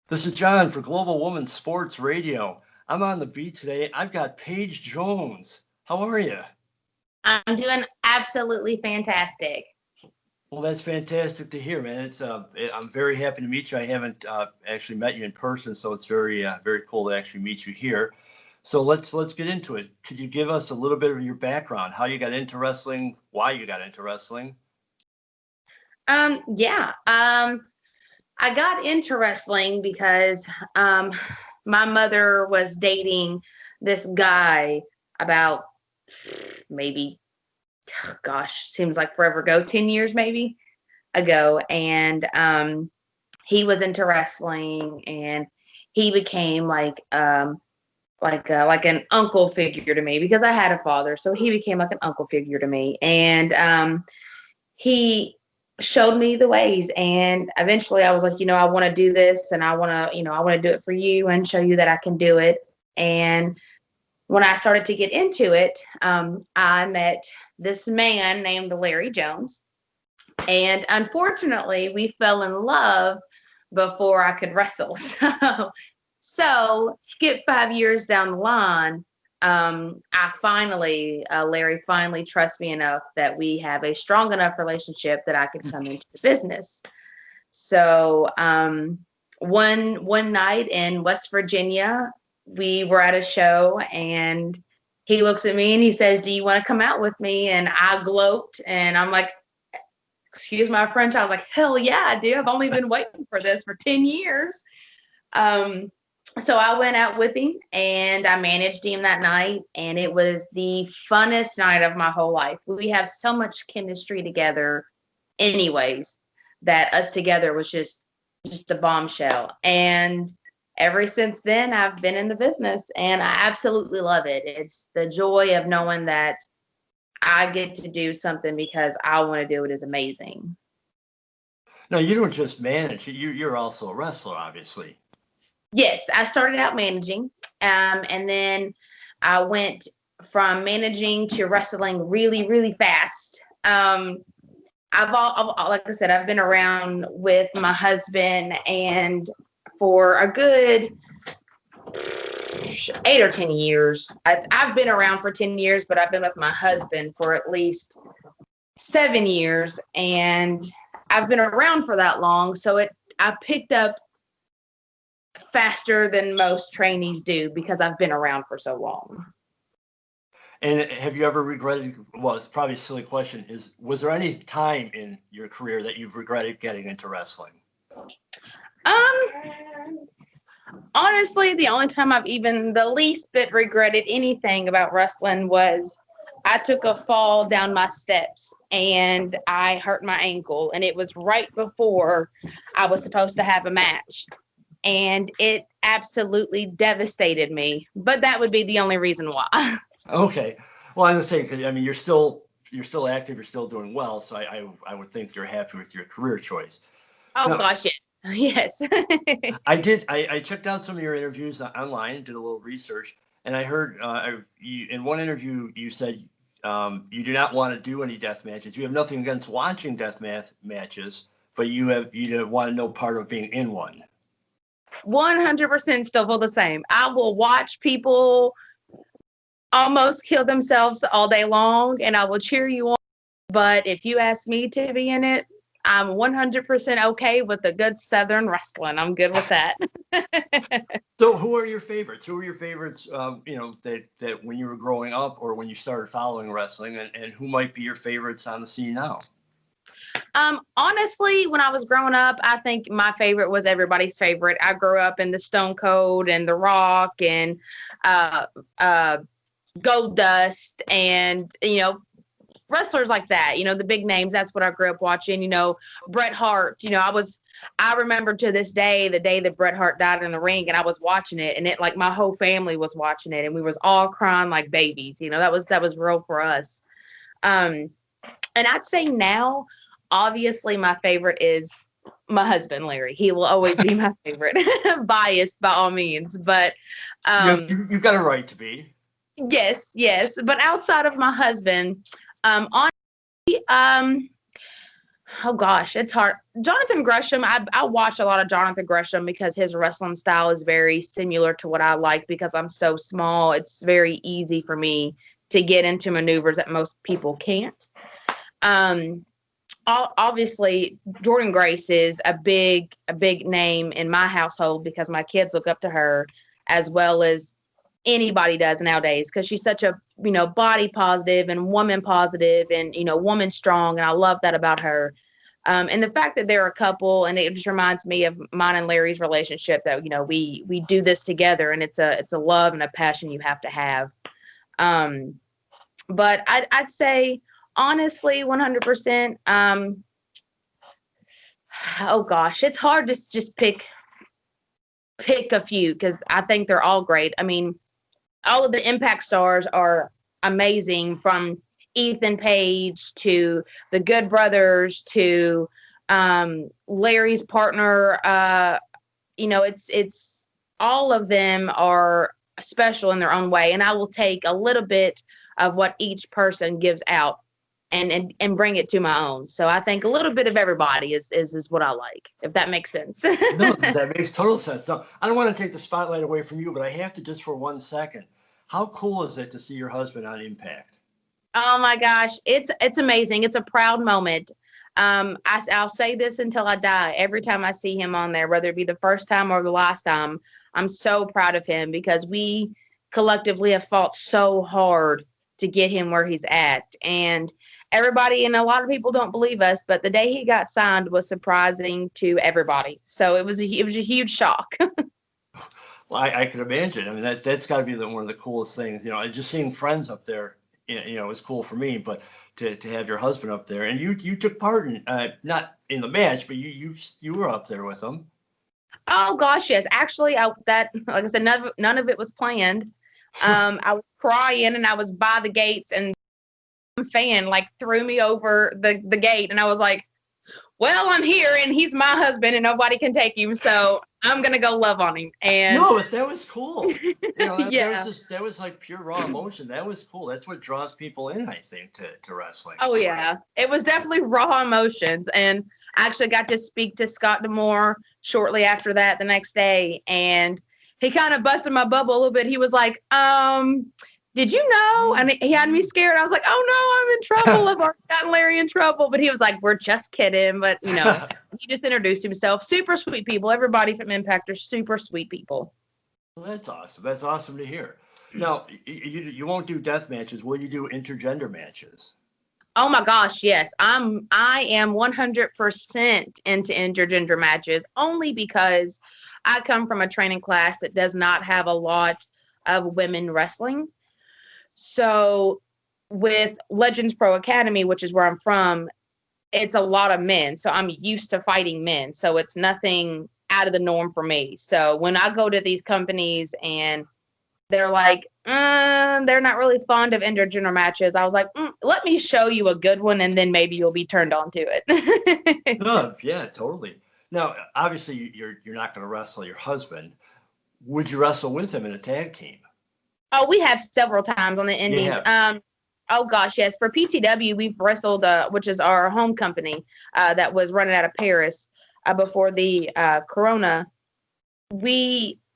This is John for Global Woman Sports Radio. I'm on the beat today. I've got Paige Jones. How are you? I'm doing absolutely fantastic. Well, that's fantastic to hear, man. I'm very happy to meet you. I haven't actually met you in person, so it's very cool to actually meet you here. So let's get into it. Could you give us a little bit of your background, how you got into wrestling, why you got into wrestling? Yeah. I got into wrestling because my mother was dating this guy about maybe, gosh, seems like forever ago, 10 years maybe ago. And he was into wrestling and he became like an uncle figure to me because I had a father. So he became like an uncle figure to me. And he showed me the ways, and eventually I was like, I want to do this, and I want to do it for you and show you that I can do it. And when I started to get into it, I met this man named Larry Jones, and unfortunately we fell in love before I could wrestle. So skip 5 years down the line, Larry finally trusts me enough that we have a strong enough relationship that I could come into the business. So one night in West Virginia, we were at a show, and he looks at me and he says, "Do you want to come out with me?" And I gloat, and I'm like, "Excuse my French." I was like, "Hell yeah, I do. I've only been waiting for this for 10 years." Um, so I went out with him and I managed him that night, and it was the funnest night of my whole life. We have so much chemistry together anyways, that us together was just a bombshell. And ever since then I've been in the business and I absolutely love it. It's the joy of knowing that I get to do something because I want to do it is amazing. No, you don't just manage. You're also a wrestler, obviously. Yes, I started out managing, and then I went from managing to wrestling really, really fast. Like I said, I've been around with my husband, and for a good 8 or 10 years. I've been around for 10 years, but I've been with my husband for at least 7 years, and I've been around for that long, so I picked up faster than most trainees do because I've been around for so long. And have you ever regretted? Well, it's probably a silly question. Was there any time in your career that you've regretted getting into wrestling? Um, Honestly, the only time I've even the least bit regretted anything about wrestling was I took a fall down my steps and I hurt my ankle, and it was right before I was supposed to have a match. And it absolutely devastated me. But that would be the only reason why. Okay. Well, I'm the same. 'Cause, I mean, you're still active. You're still doing well. So I would think you're happy with your career choice. Oh Now, gosh, yes. Yes. I checked out some of your interviews online, did a little research, and I heard in one interview you said you do not want to do any death matches. You have nothing against watching matches, but you don't want to know part of being in one. 100% still feel the same. I will watch people almost kill themselves all day long and I will cheer you on. But if you ask me to be in it, I'm 100% okay with the good Southern wrestling. I'm good with that. So, who are your favorites? Who are your favorites? That when you were growing up or when you started following wrestling, and who might be your favorites on the scene now? Honestly, when I was growing up, I think my favorite was everybody's favorite. I grew up in the Stone Cold and the Rock and uh, uh, Gold Dust and wrestlers like that, the big names. That's what I grew up watching. Bret Hart. I remember to this day the day that Bret Hart died in the ring, and I was watching it, and it like my whole family was watching it, and we was all crying like babies. That was real for us. Um, and I'd say now, obviously, my favorite is my husband, Larry. He will always be my favorite. Biased by all means, but You've got a right to be. yes, yes. But outside of my husband, honestly, Oh gosh, it's hard. Jonathan Gresham, I watch a lot of Jonathan Gresham because his wrestling style is very similar to what I like because I'm so small. It's very easy for me to get into maneuvers that most people can't. Um, Obviously Jordan Grace is a big name in my household because my kids look up to her as well as anybody does nowadays because she's such a body positive and woman positive and woman strong, and I love that about her. And the fact that they're a couple, and it just reminds me of mine and Larry's relationship that we do this together, and it's a love and a passion you have to have. um but I'd say honestly 100%. Oh gosh, it's hard to just pick a few because I think they're all great. I mean, all of the Impact stars are amazing, from Ethan Page to the Good Brothers to Larry's partner. It's all of them are special in their own way, and I will take a little bit of what each person gives out and bring it to my own. So I think a little bit of everybody is what I like, if that makes sense. No, that makes total sense. So I don't want to take the spotlight away from you, but I have to just for 1 second. How cool is it to see your husband on Impact? Oh my gosh, it's amazing. It's a proud moment. I'll say this until I die. Every time I see him on there, whether it be the first time or the last time, I'm so proud of him because we collectively have fought so hard to get him where he's at. And everybody, and a lot of people don't believe us, but the day he got signed was surprising to everybody. So it was a huge shock. Well, I can imagine. I mean, that's got to be one of the coolest things. Just seeing friends up there, is cool for me. But to have your husband up there, and you took part in, not in the match, but you were up there with them. Oh gosh, yes. Actually, like I said, none of it was planned. I was crying and I was by the gates, and fan like threw me over the gate, and I was like, well, I'm here and he's my husband and nobody can take him, so I'm gonna go love on him. And No, but that was cool. yeah. That was like pure raw emotion. That was cool. That's what draws people in, I think, to wrestling. Oh yeah, it was definitely raw emotions. And I actually got to speak to Scott D'Amore shortly after that the next day, and he kind of busted my bubble a little bit. He was like, did you know? And he had me scared. I was like, oh no, I'm in trouble. I've already gotten Larry in trouble. But he was like, we're just kidding. But he just introduced himself. Super sweet people. Everybody from Impact are super sweet people. Well, that's awesome. That's awesome to hear. Now, you won't do death matches. Will you do intergender matches? Oh my gosh, yes. I am 100% into intergender matches only because I come from a training class that does not have a lot of women wrestling. So with Legends Pro Academy, which is where I'm from, it's a lot of men. So I'm used to fighting men. So it's nothing out of the norm for me. So when I go to these companies and they're like, they're not really fond of intergender matches, I was like, let me show you a good one, and then maybe you'll be turned on to it. No, yeah, totally. Now, obviously, you're not going to wrestle your husband. Would you wrestle with him in a tag team? Oh, we have several times on the indies. Yeah. Oh gosh, yes. For PTW, we've wrestled, which is our home company, that was running out of Paris before the Corona.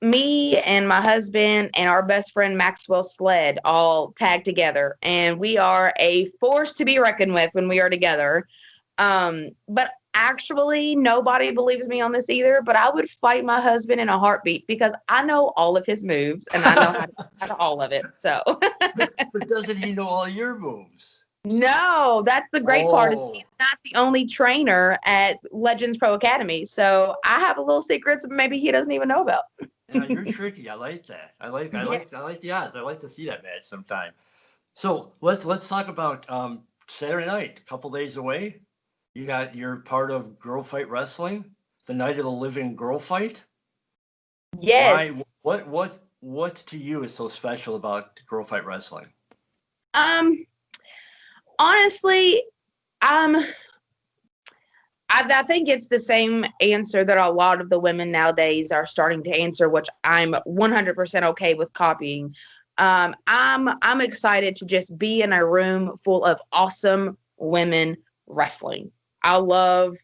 Me and my husband and our best friend Maxwell Sled all tagged together, and we are a force to be reckoned with when we are together. But actually, nobody believes me on this either, but I would fight my husband in a heartbeat because I know all of his moves and I know how to all of it. So, But doesn't he know all your moves? no, that's the great part. Is Oh, he's not the only trainer at Legends Pro Academy. So I have a little secrets maybe he doesn't even know about. you're tricky. I like that. Yeah. I like the odds. I like to see that match sometime. So let's talk about Saturday night, a couple days away. You're part of Girl Fight Wrestling, the Night of the Living Girl Fight. Why? Yes. What to you is so special about Girl Fight Wrestling? Um, Honestly, um, I think it's the same answer that a lot of the women nowadays are starting to answer, which I'm 100% okay with copying. I'm excited to just be in a room full of awesome women wrestling. I love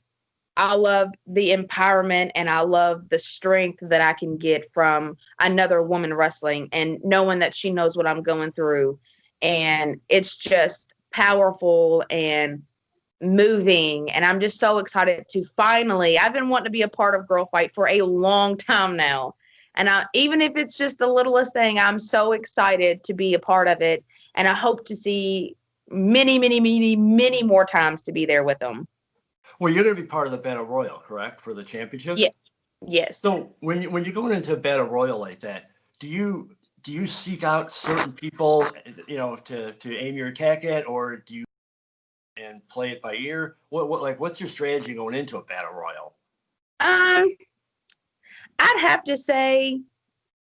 the empowerment, and I love the strength that I can get from another woman wrestling and knowing that she knows what I'm going through. And it's just powerful and moving. And I'm just so excited to finally, I've been wanting to be a part of Girl Fight for a long time now. And even if it's just the littlest thing, I'm so excited to be a part of it. And I hope to see many, many, many, many more times to be there with them. Well, you're going to be part of the Battle Royal, correct, for the championship? Yeah. Yes. So when you're going into a Battle Royal like that, do you seek out certain people, to aim your attack at, or do you and play it by ear? What's your strategy going into a Battle Royal? I'd have to say,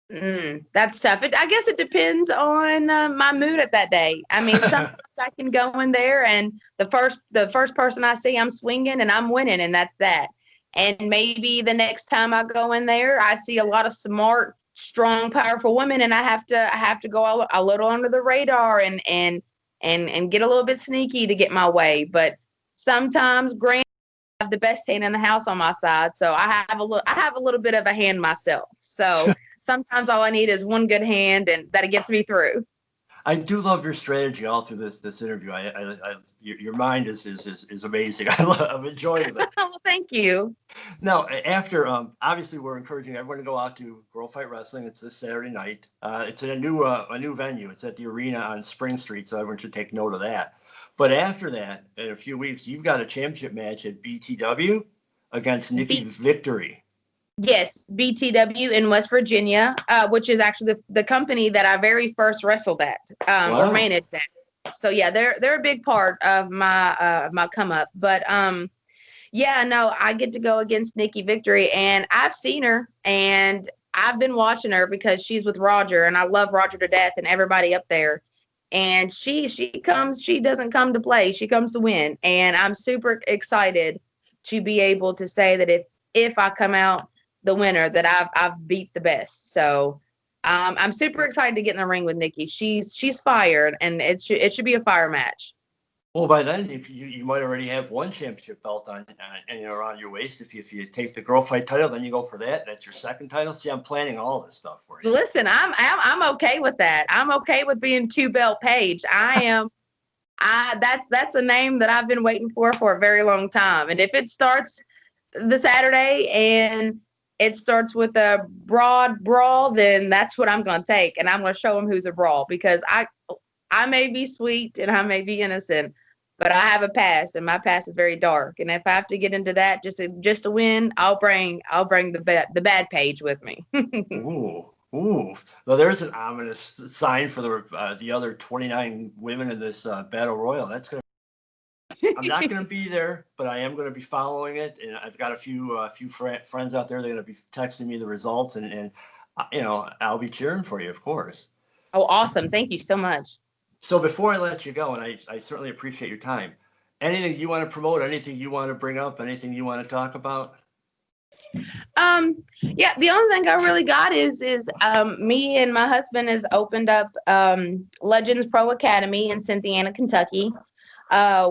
that's tough. I guess it depends on my mood at that day. I mean, sometimes I can go in there and the first person I see, I'm swinging and I'm winning, and that's that. And maybe the next time I go in there, I see a lot of smart, strong, powerful women, and I have to go a little under the radar and get a little bit sneaky to get my way. But sometimes, Grant, I have the best hand in the house on my side, so I have a little bit of a hand myself. So sometimes all I need is one good hand, and that gets me through. I do love your strategy all through this interview. Your mind is amazing. I'm enjoying it. Well, thank you. Now, after obviously, we're encouraging everyone to go out to Girl Fight Wrestling. It's this Saturday night. It's in a new venue. It's at the arena on Spring Street, so everyone should take note of that. But after that, in a few weeks, you've got a championship match at BTW against Nikki Victory. Yes, BTW in West Virginia, which is actually the company that I very first wrestled at, or managed at. So yeah, they're a big part of my come up. But yeah, no, I get to go against Nikki Victory, and I've seen her, and I've been watching her because she's with Roger, and I love Roger to death and everybody up there. And she doesn't come to play, she comes to win, and I'm super excited to be able to say that if I come out the winner, that I've beat the best. So I'm super excited to get in the ring with Nikki. She's fired, and it should be a fire match. Well, by then, if you might already have one championship belt on and around your waist. If you take the Girl Fight title, then you go for that. That's your second title. See, I'm planning all this stuff for you. Listen, I'm okay with that. I'm okay with being two belt Paige. I am. That's a name that I've been waiting for a very long time. And if it starts the Saturday and it starts with a Broad Brawl, then that's what I'm going to take. And I'm going to show them who's a brawl, because I may be sweet and I may be innocent, but I have a past, and my past is very dark. And if I have to get into that just to win, I'll bring the bad Paige with me. Ooh. Well, there's an ominous sign for the other 29 women in this battle royal. I'm not going to be there, but I am going to be following it, and I've got a few friends out there. They're going to be texting me the results, and I'll be cheering for you, of course. Oh, awesome! Thank you so much. So before I let you go, and I certainly appreciate your time, anything you want to promote, anything you want to bring up, anything you want to talk about? Yeah, the only thing I really got is me and my husband has opened up Legends Pro Academy in Cynthiana, Kentucky.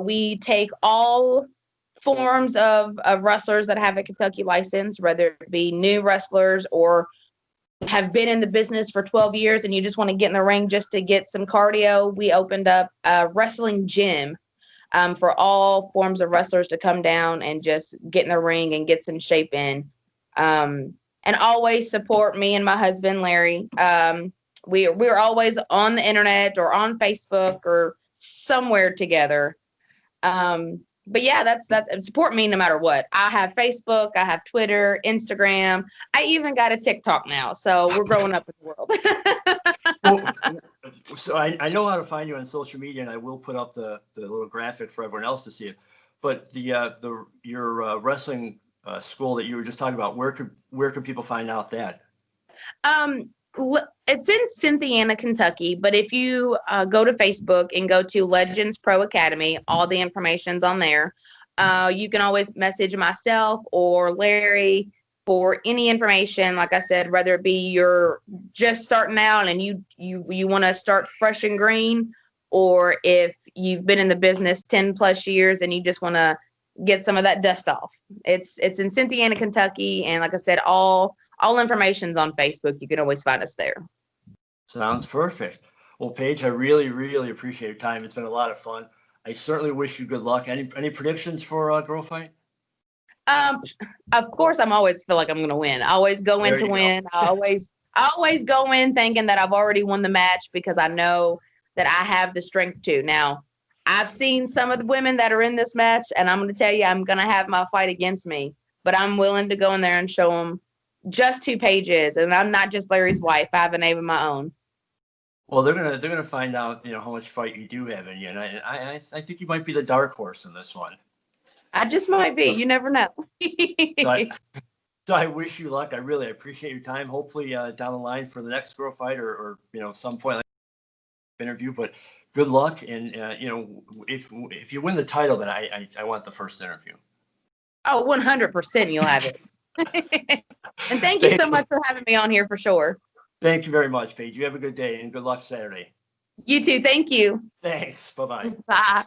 We take all forms of wrestlers that have a Kentucky license, whether it be new wrestlers or have been in the business for 12 years and you just want to get in the ring just to get some cardio. We opened up a wrestling gym for all forms of wrestlers to come down and just get in the ring and get some shape in. And always support me and my husband, Larry. We're always on the internet or on Facebook or somewhere together. But yeah, that's support me no matter what. I have Facebook, I have Twitter, Instagram. I even got a TikTok now. So we're growing up in the world. Well, so I know how to find you on social media, and I will put up the little graphic for everyone else to see it. But your wrestling school that you were just talking about, where could people find out that? It's in Cynthiana, Kentucky, but if you go to Facebook and go to Legends Pro Academy, all the information's on there. You can always message myself or Larry for any information. Like I said, whether it be you're just starting out and you want to start fresh and green, or if you've been in the business 10 plus years and you just want to get some of that dust off. It's in Cynthiana, Kentucky, and like I said, all information's on Facebook. You can always find us there. Sounds perfect. Well, Paige, I really, really appreciate your time. It's been a lot of fun. I certainly wish you good luck. Any predictions for Girl Fight? Of course, I'm always feel like I'm going to win. I always go in to win. I always go in thinking that I've already won the match because I know that I have the strength to. Now, I've seen some of the women that are in this match, and I'm going to tell you, I'm going to have my fight against me, but I'm willing to go in there and show them just who Paige is, and I'm not just Larry's wife. I have a name of my own. Well, they're gonna find out, how much fight you do have in you, and I think you might be the dark horse in this one. I just might be. You never know. So I wish you luck. I really appreciate your time. Hopefully down the line for the next Girl Fight or some point like interview. But good luck, and if you win the title, then I want the first interview. Oh, 100% you'll have it. And thank you so much for having me on here for sure. Thank you very much, Paige. You have a good day and good luck Saturday. You too. Thank you. Thanks. Bye-bye. Bye.